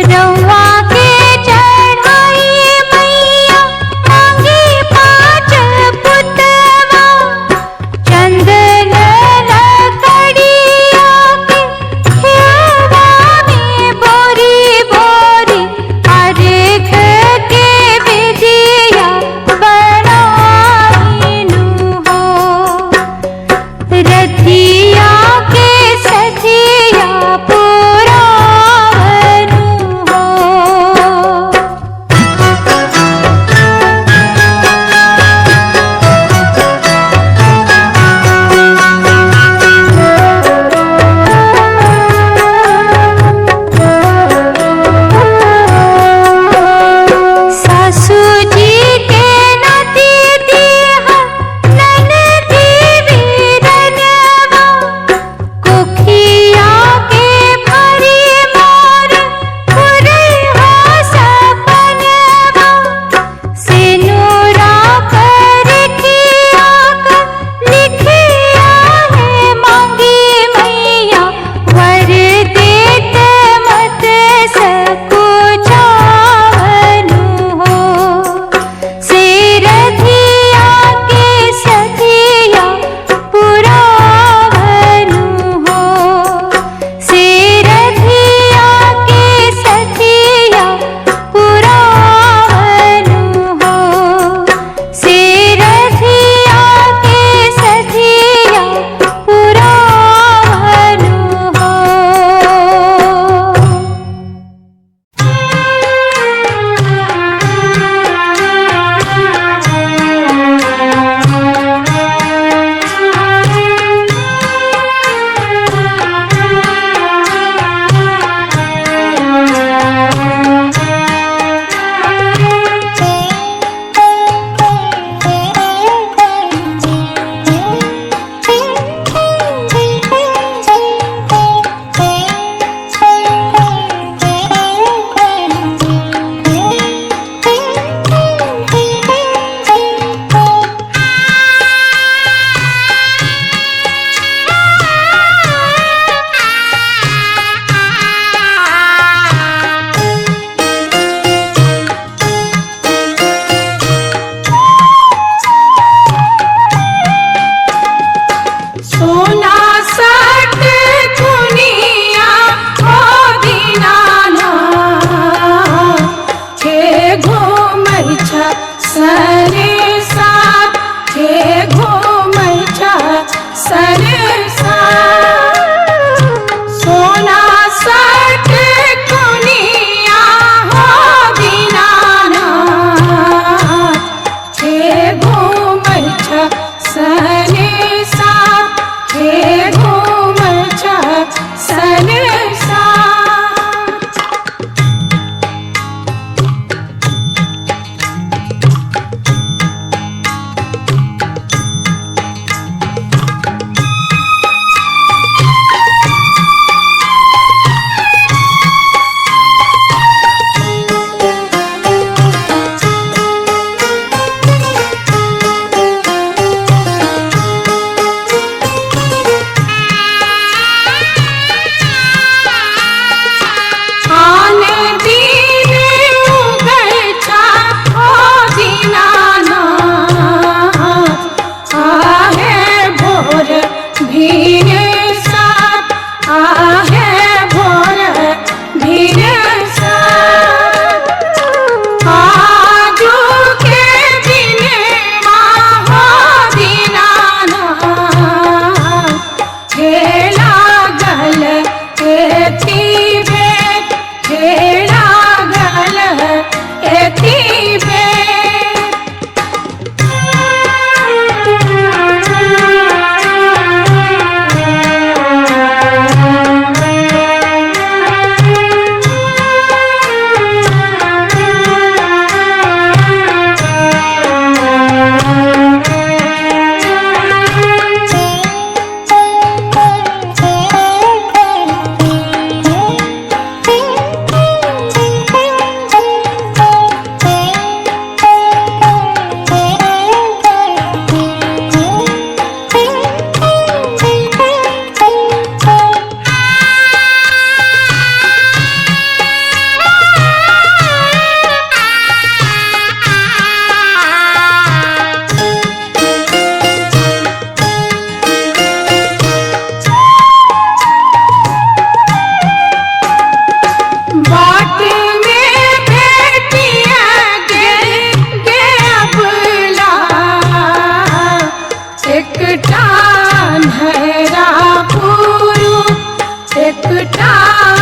रवा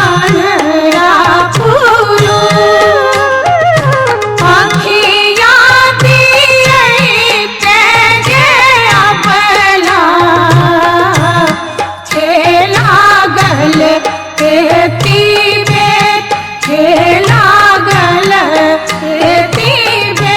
पानरा फूलो आँखिया दिए तेजे अपना छेला गल खेती में छेला गल खेती में।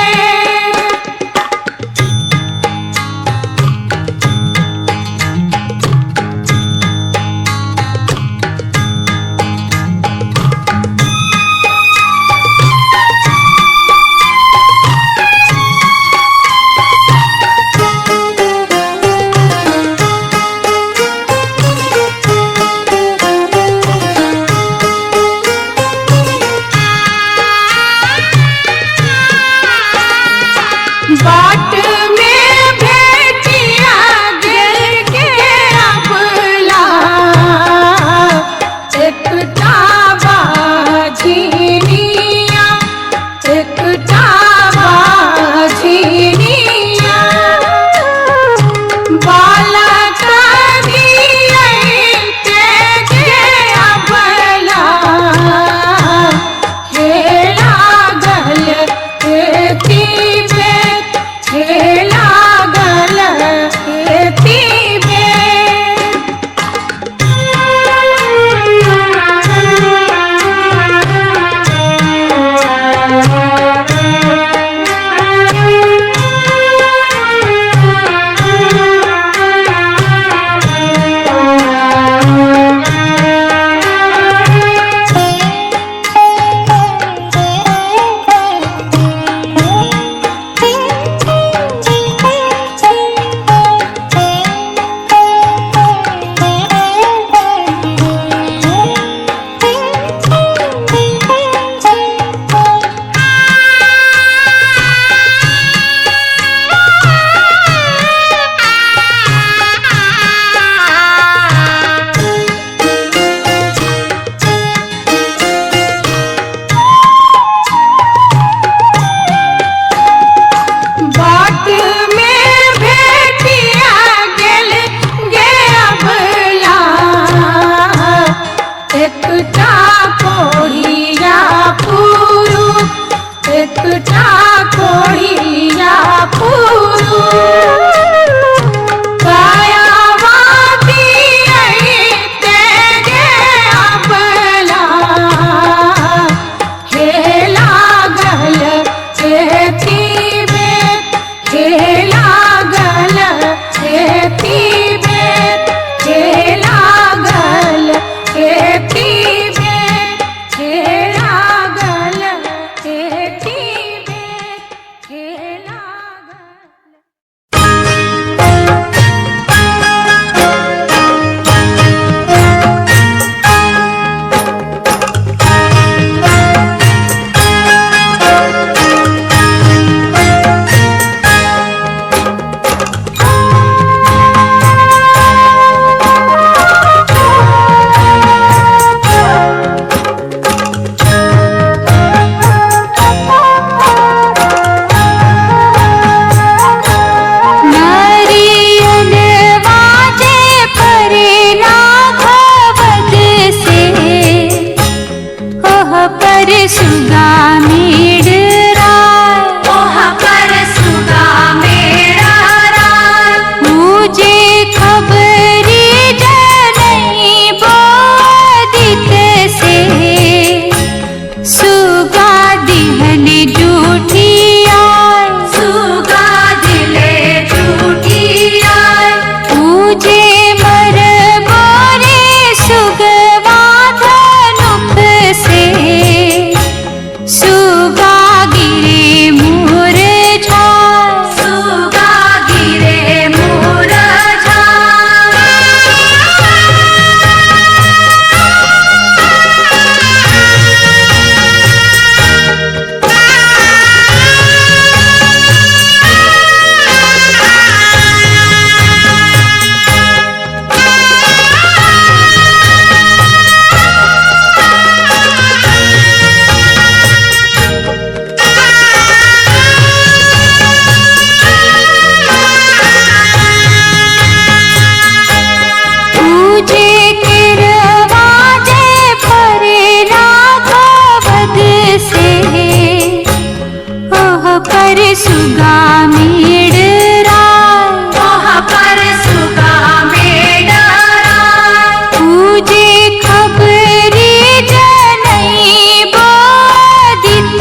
सुगा मेडराय, वहाँ पर सुगा मेडराय। पूजे खबरी जनई बोधित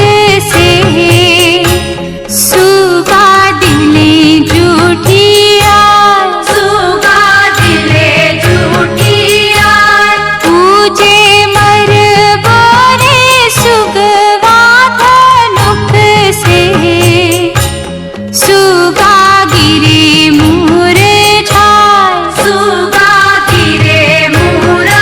से, सुगा दिले जूठिया, सुगा दिले जूठिया। पूजे मर बोरे सुगवा धनुक से, सुगा गिरे मुरझाय, सुगा गिरे मुरझाय।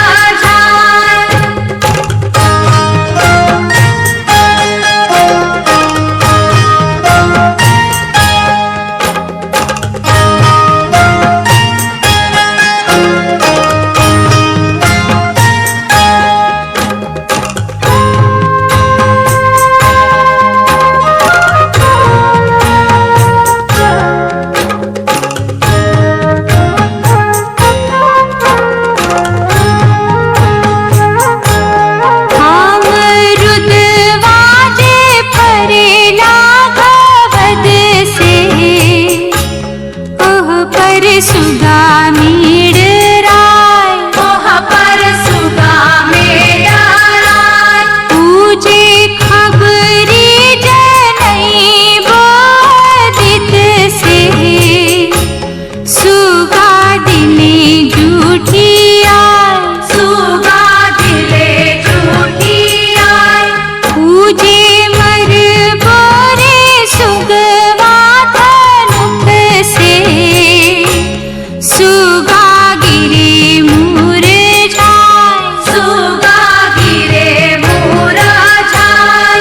अमरुद वाजे फरेला घवद से, ओह पर सुगा मेडराय, वहाँ पर सुगा मेडराय। पूजे खबरी जनई बोधित से, सुगा दिले जूठिया, सुगा दिले जूठिया। पूजे मर बोरे सुगवा धनुक से, सुगा गिरे मुरझाय, सुगा गिरे मुरझाय।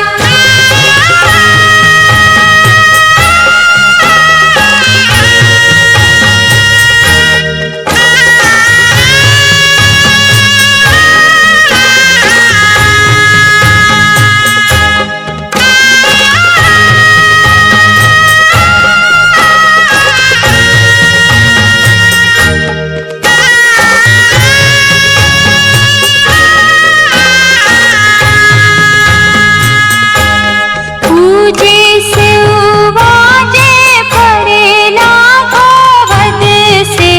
पूजे सेवाजे फरेला घवद से,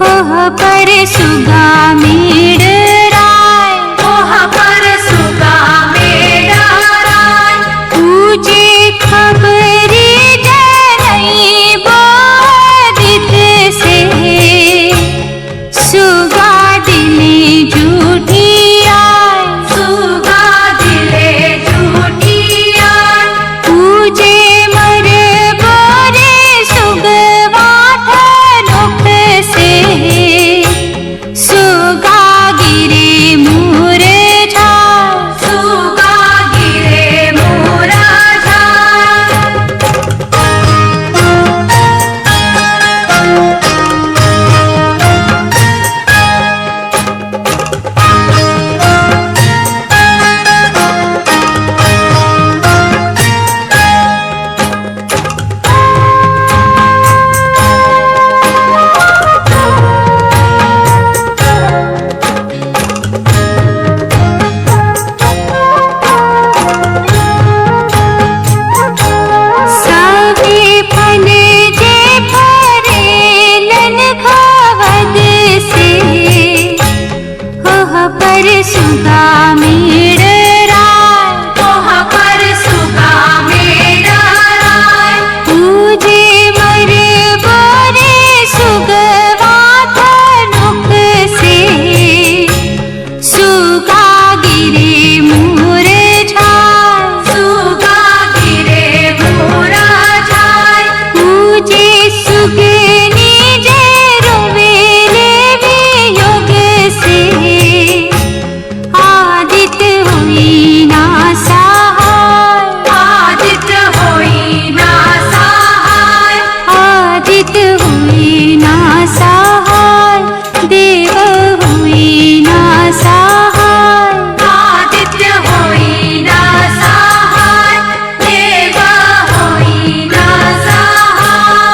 ओह पर सुगा मेडराय, वहाँ पर सुगा मेडराय। पूजे खबरी जनई बोधित से, सुगा दिले जूठिया, सुगा दिले जूठिया। पूजे मर बोरे सुगवा धनुक से, सुगा गिरे मुरझाय, सुगा गिरे मुरझाय। सवे फल जे फरेलन घवद से, ओह पर सुगा मेडराय, वहाँ पर सुगा मेडराय। पूजे मर बोरे सुगवा धनुक से, सुगा गिरे मुरझाय, सुगा गिरे मुरझाय। पूजे सुगनी जे रोवेले वियोग से, आदित हुई ना सहाय, आदित होई ना सहाय। आदित हुई ना सहाय, देव हुई ना सहाय, आदित्य होई ना सहाय। देव होई ना सहाय।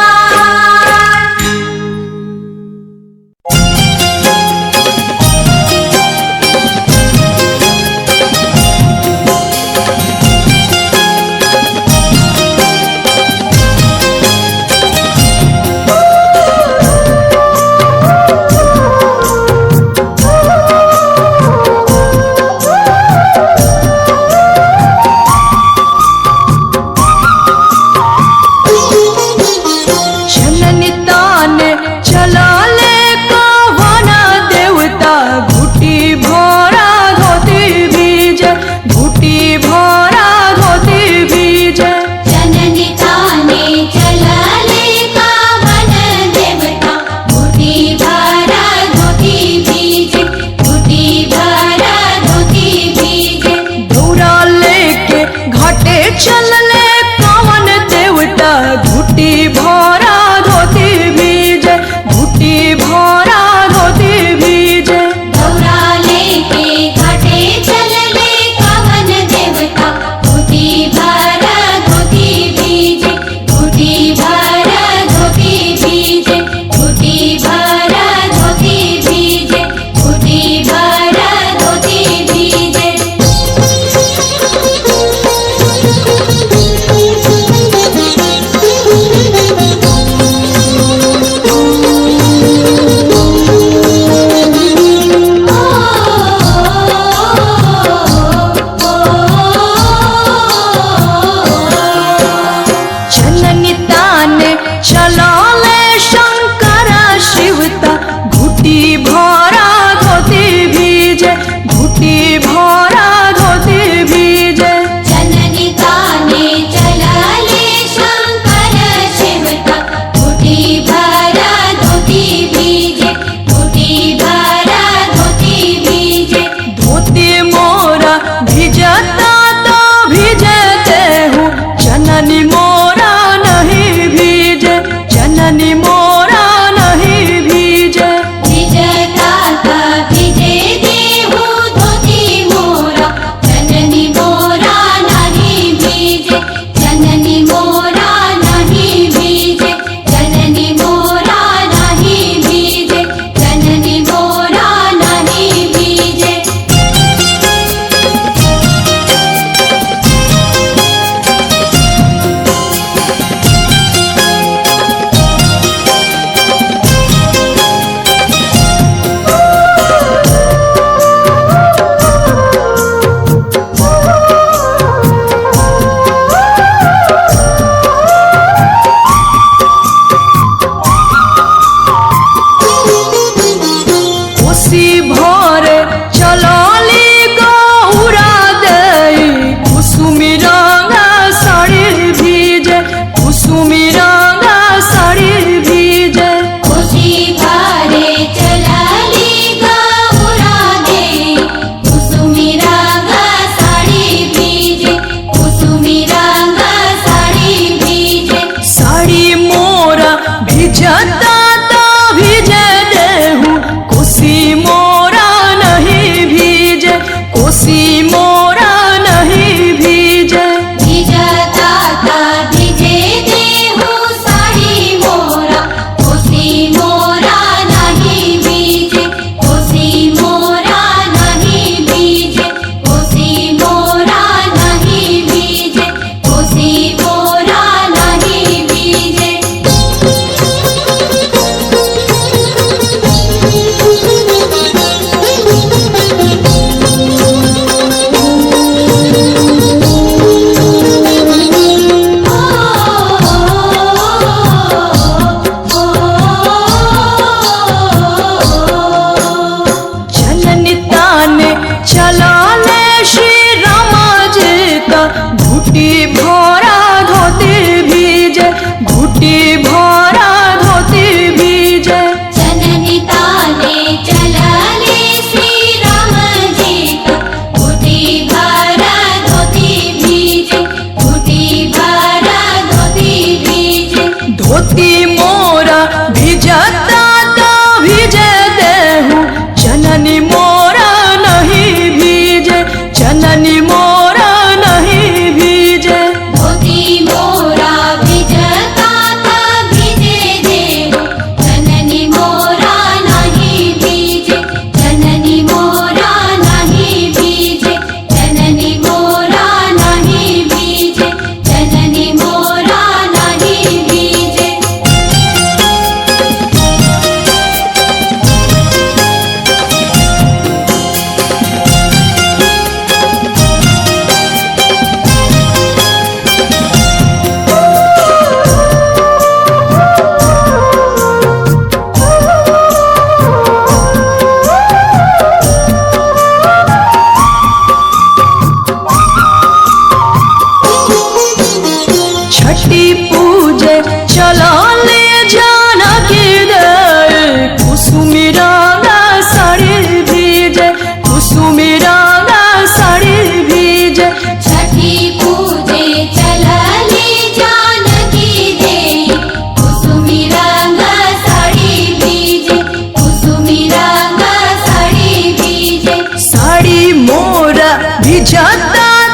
साड़ी मोरा भिजता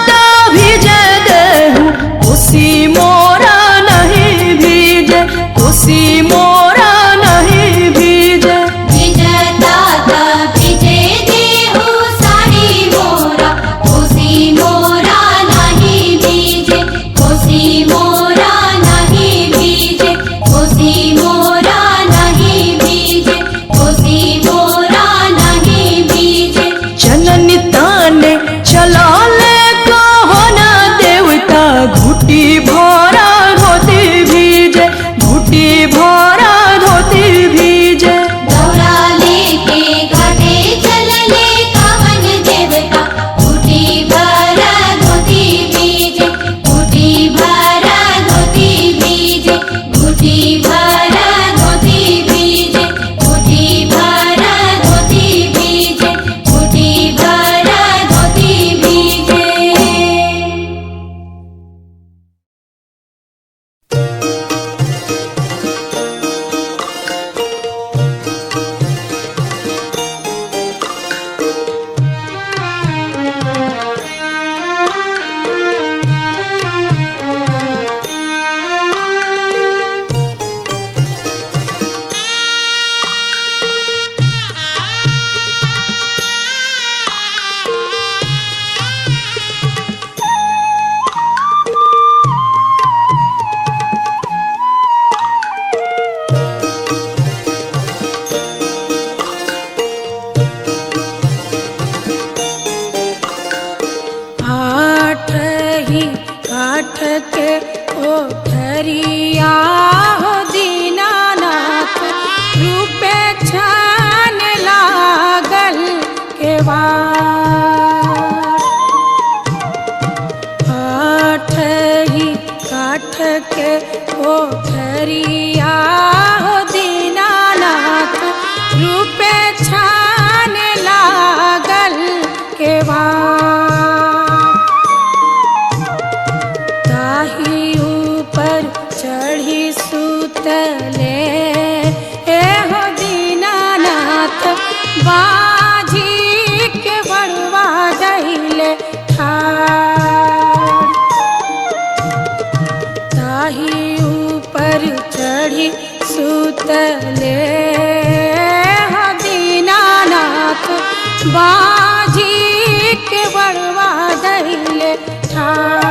ता भिजे देहूँ, कोसी मोरा नहीं भीजे, कोसी मोरा नहीं भीजे। भिजता ता भिजे देहु साड़ी मोरा, कोसी मोरा नहीं भीजे, कोसी मोरा नहीं भीजे, कोसी मोरा नहीं भीजे, कोसी मोरा नहीं भीजे। जननी ताने चला ले कहो ना देवता, घुटी भरा धोती भीजे, घुटी भरा धोती भीजे। दौरा लेके घाटे चलले कावन देवता, घुटी भरा धोती भीजे, घुटी भरा धोती भीजे, घुटी भरा धोती भीजे, घुटी भरा धोती भीजे, घुटी भरा धोती भीजे। आठ ही काठ के कोठरिया हो दीनानाथ, रूपे छान लागल केवाड़। आठ ही काठ के कोठरिया हो दीनानाथ, रूपे छान लागल केवाड़। ताही ऊपर चढ़ी सुतले हो दीनानाथ, बाजी के बड़वा दहिले ठाड़। ताही ऊपर चढ़ी सुतले हो दीनानाथ, बाजी के बड़वा दहिले ठाड़।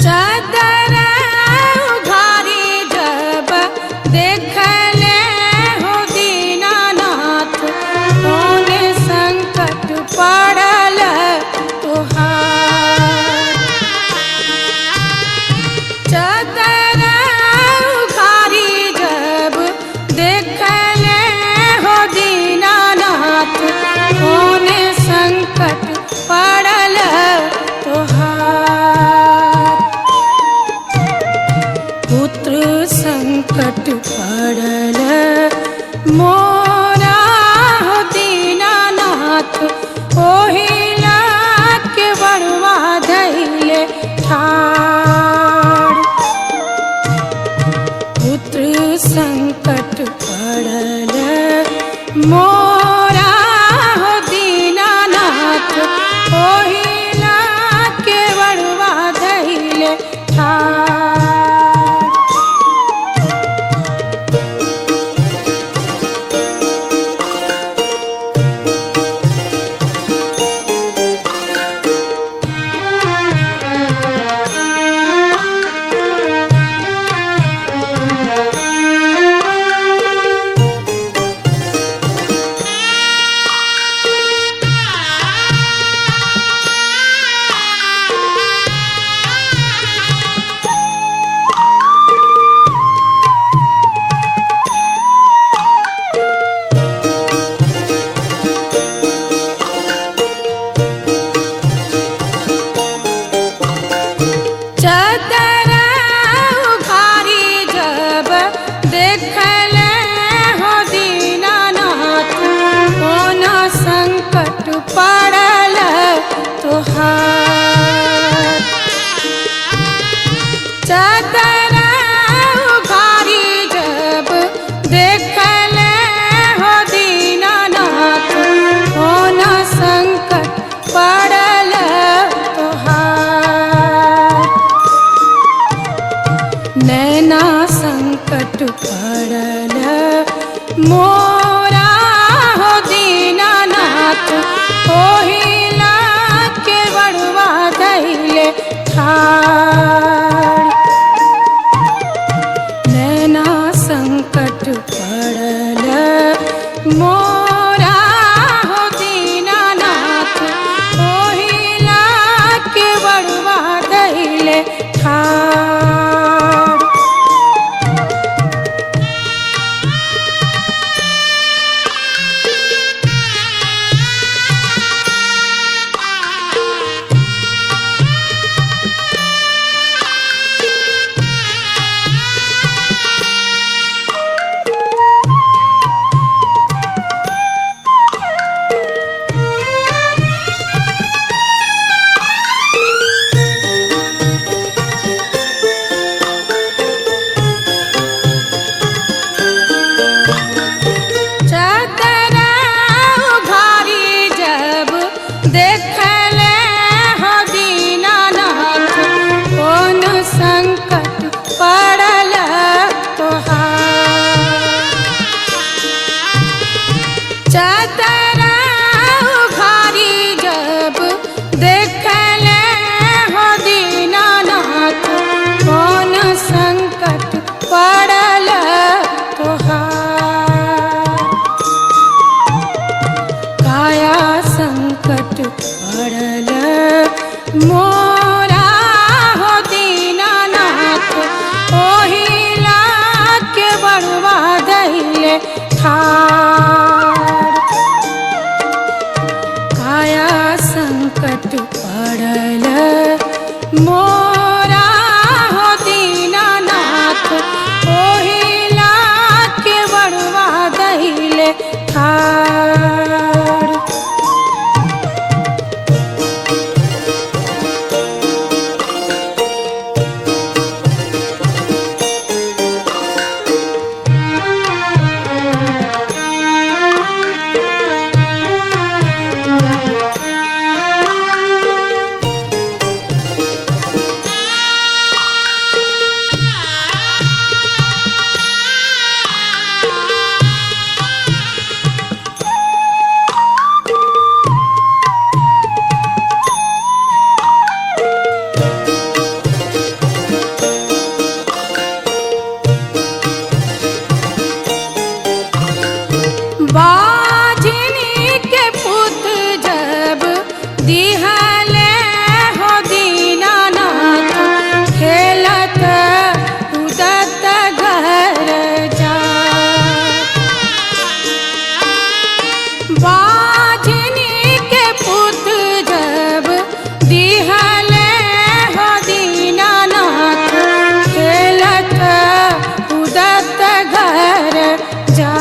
चादर उघारी जब देखले हो दीनानाथ, कौन संकट पड़ल तुहार। चादर उघारी जब देखले हो दीनानाथ, कौन संकट पड़ल तुहार। पुत्र संकट पड़ल मोरा हो दीनानाथ, ओहिला के बड़वा धैले ठाड़। पुत्र संकट पड़ल मोरा हो दीनानाथ, ओहिला के बड़वा धैले ठाड़। मोरा हो दीनानाथ ओहिला के बड़वा धैले ठाड़ नैना संकट पड़ल मोरा हो दीनानाथ ओहिला के बड़वा धैले ठाड़ चदरा उघारी जब देखले हो दीनानाथ कौन संकट पड़ल तोहार चदरा उघारी जब देखले हो दीनानाथ कौन संकट पड़ल तोहार काया संकट पड़ल मोरा हो दीनानाथ ओहिला के बड़वा धैले ठाड़ काया संकट पड़ल मोरा हो दीनानाथ ओहिला के बड़वा धैले ठाड़ बाजनी के पुत जब दिहले हो दीनानाथ खेलत कूदत घर जा बाजनी के पुत जब दिहले हो दीनानाथ खेलत कूदत घर जा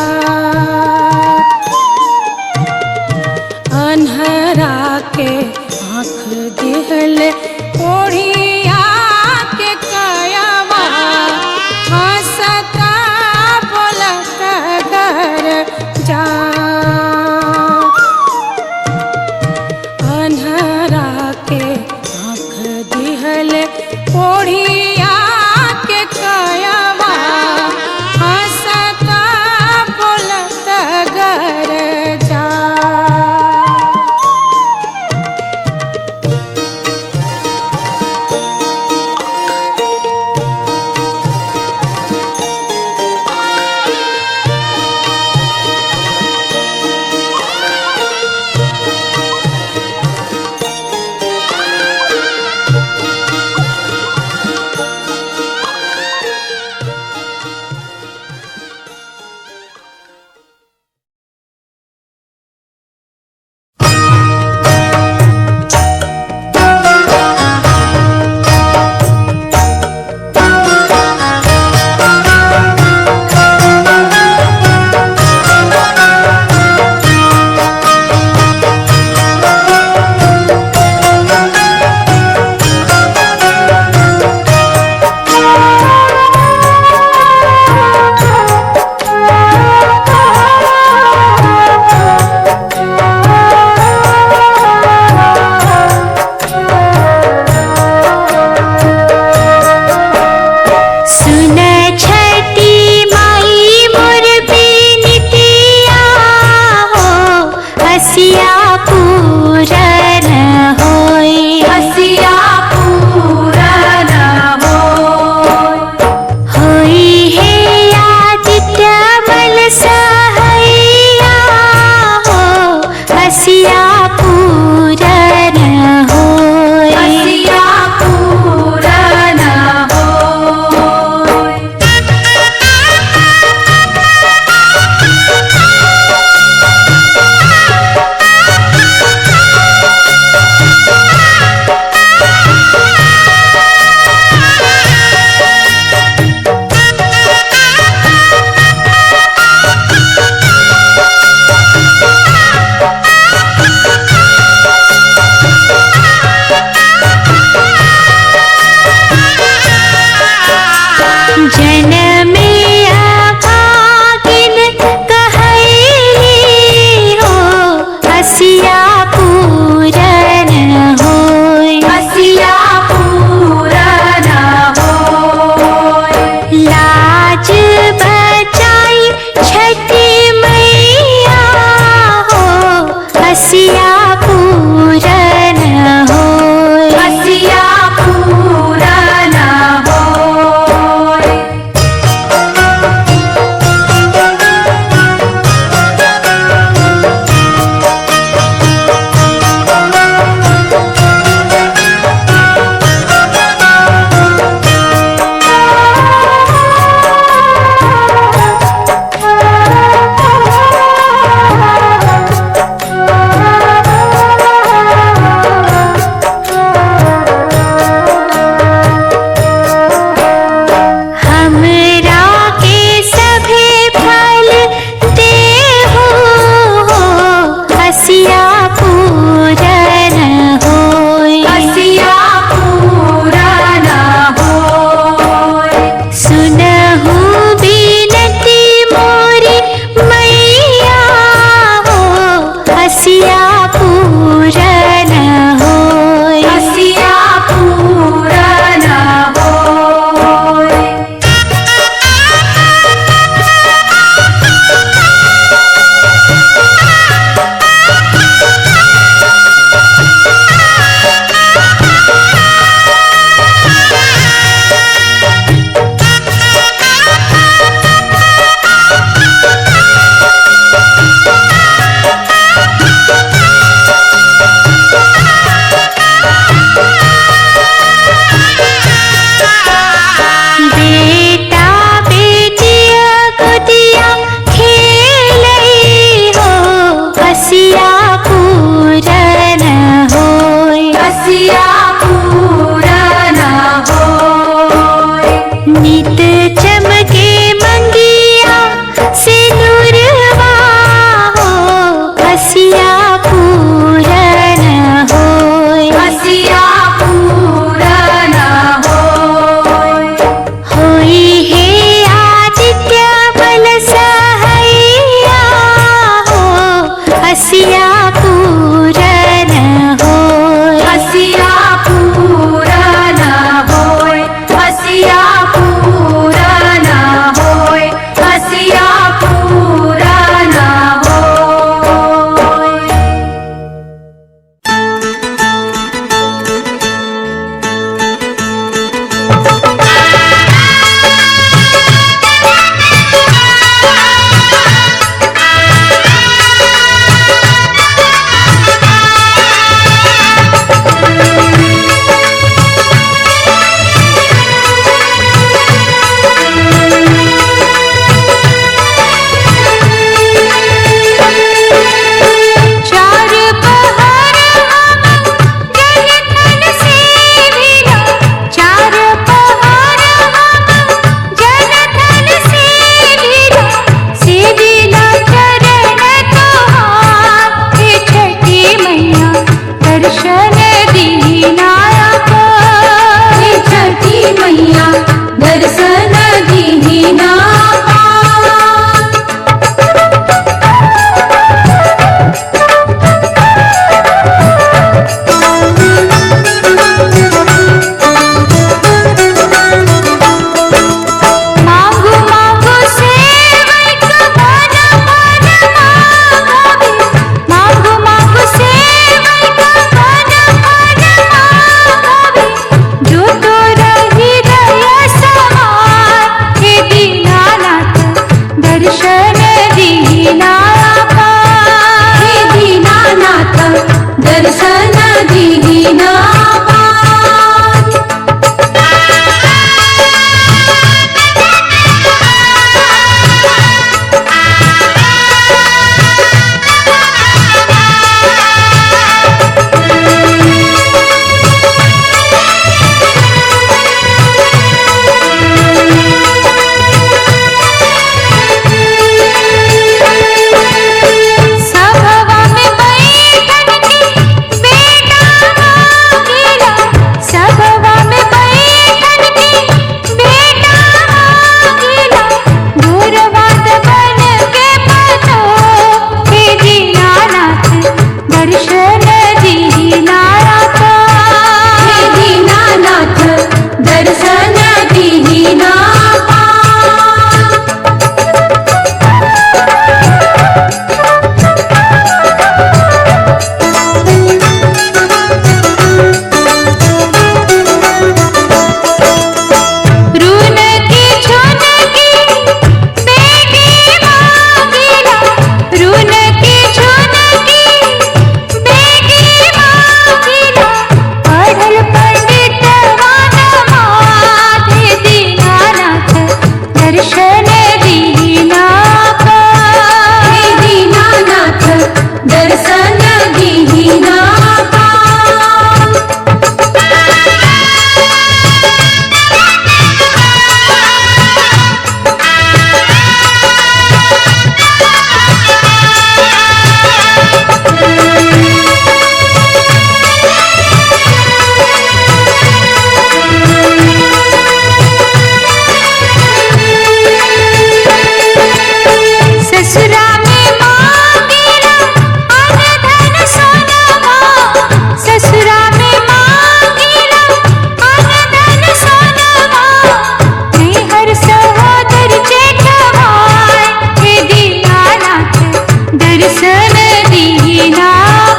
दर्शन दीना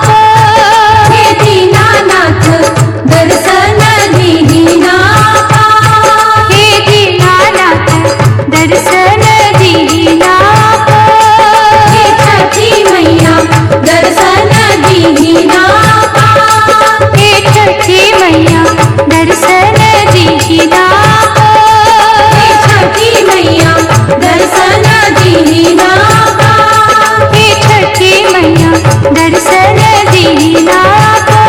को। हे दीनानाथ दर्शन दीना का। हे दीनानाथ दर्शन दीना को। हे छठी मैया दर्शन दीना का। हे छठी मैया दर्शन दीना को। हे छठी मैया दर्शन दीना का। हे छठी मैया दर्शन दीना को।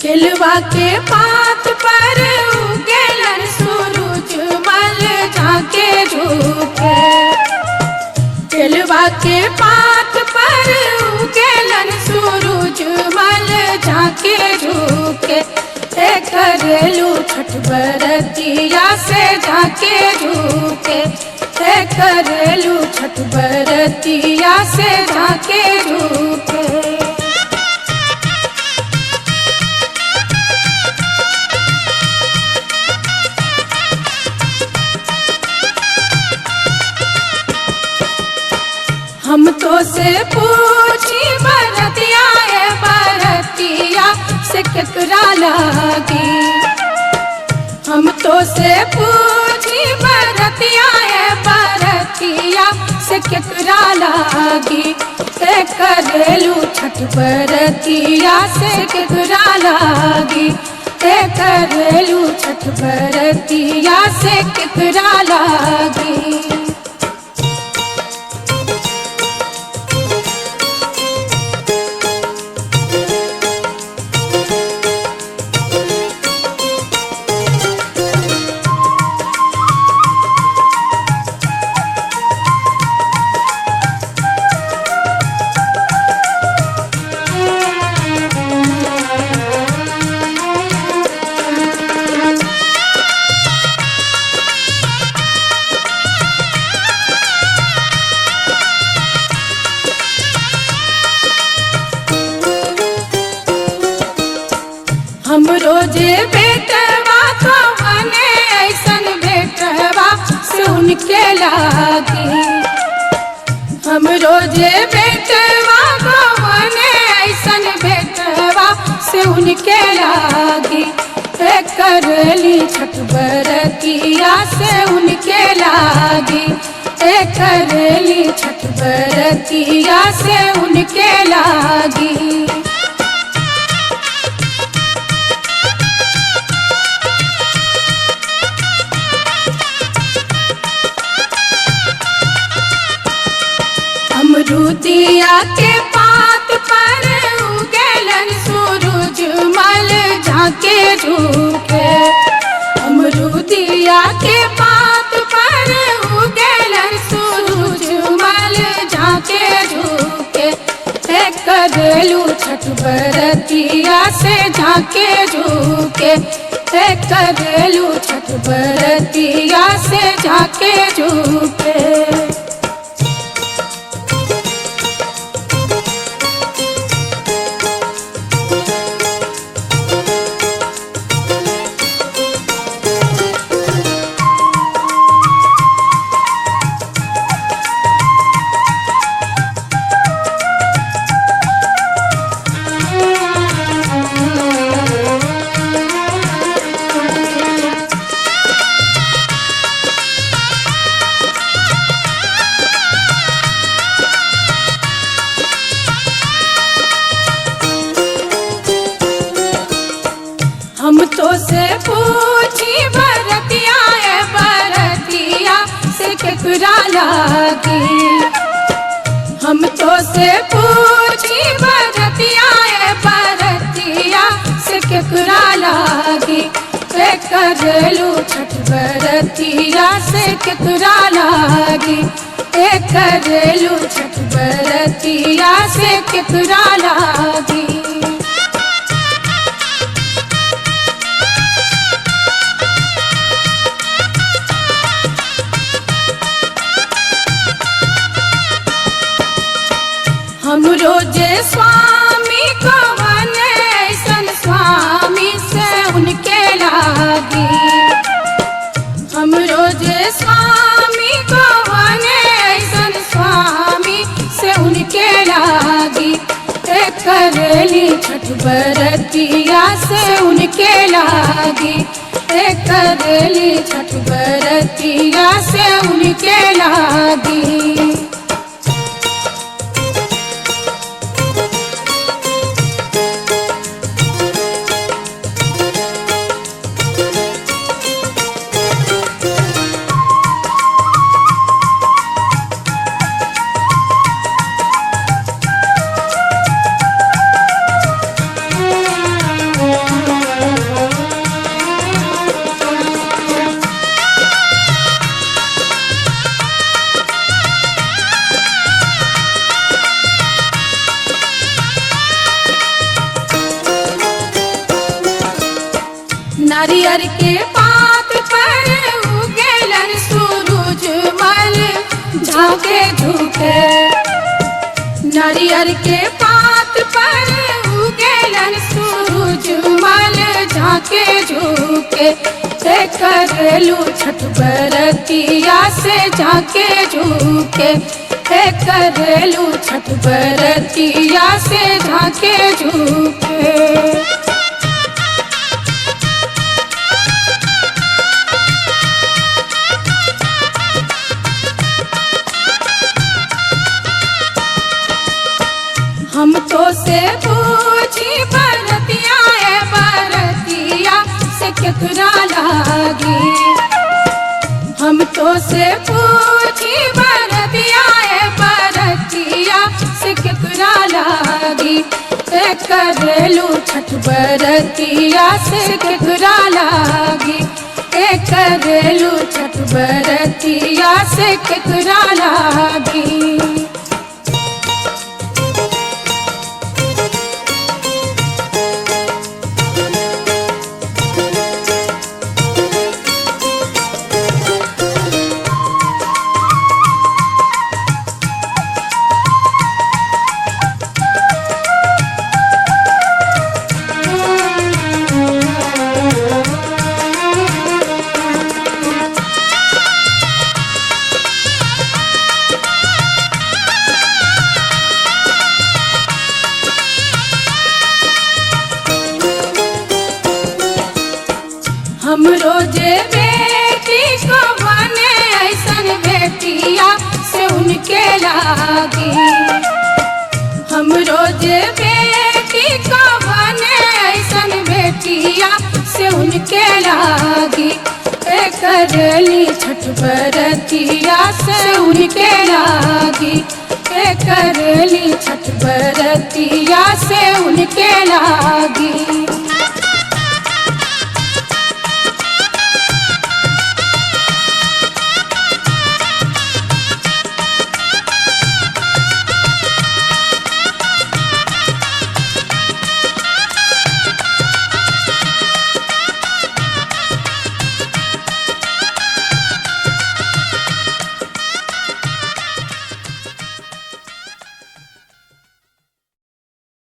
केलवा के पात पर उगेलन सूरज मल झाके झुके। केलवा के पात पर उगेलन सूरज मल झाके झुके। करेलू छठ बरतिया से झाके झुके। करेलू छठ बरतिया से झाके झुके। हम तो से पूछी बरतिया है बरतिया से केकरा लागी। हम तो से पूछी बरतिया है बरतिया से केकरा लागी। करेलू छठ बरतिया से केकरा लागी। करेलू छठ बरतिया से केकरा लागी। हम रोजे बेटवा तो बने ऐसन बेटवा से उनके लागी। हम रोजे बेटवा तो बने ऐसन बेटवा से उनके लागी। करली छठ बरतिया से उनके लागी। करली छठ बरतिया से उनके लागी। अमरूदिया के पात पर उगेलन सूरज मल झाके झुके। अमरूदिया के पात पर उगेलन सूरज मल झाके झुके। करेलू छठ बरतिया से झाके झुके। करेलू छठ बरतिया से झाके झुके। हम तो से पूछी बरतिया है बरतिया से केकरा लागी। हम तो से पूछी बरतिया है बरतिया करलू छठ बरतिया से केकरा लागी करलू छठ बरतिया से केकरा लागी। हम रोजे स्वामी कवन ऐसन स्वामी से उनके लागी हम रोजे स्वामी कवन ऐसन स्वामी से उनके लागी करली छठ बरतिया से उनके लागी करली छठ बरतिया से उनके लागी। नारियर के पात पर उगेलन सूरज मल झाके झुके नारियर के पात पर उगेलन सूरज मल झाके झुके करलू छठ बरतिया से झाके झुके करलू छठ बरतिया से झाके झुके। हम तो से पूछी बरतिया बरतिया से केकरा लागी हम तो से पूछी बरतिया बरतिया से केकरा लागी करलू छठ बरतिया से केकरा लागी करलू छठ बरतिया से केकरा लागी। हम रोजे बेटी को बने ऐसन बेटिया से उनके लागी हम रोजे बेटी को बने ऐसन बेटिया से उनके लागी करली छठ बरतिया से उनके लागी करली छठ बरतिया से उनके लागी।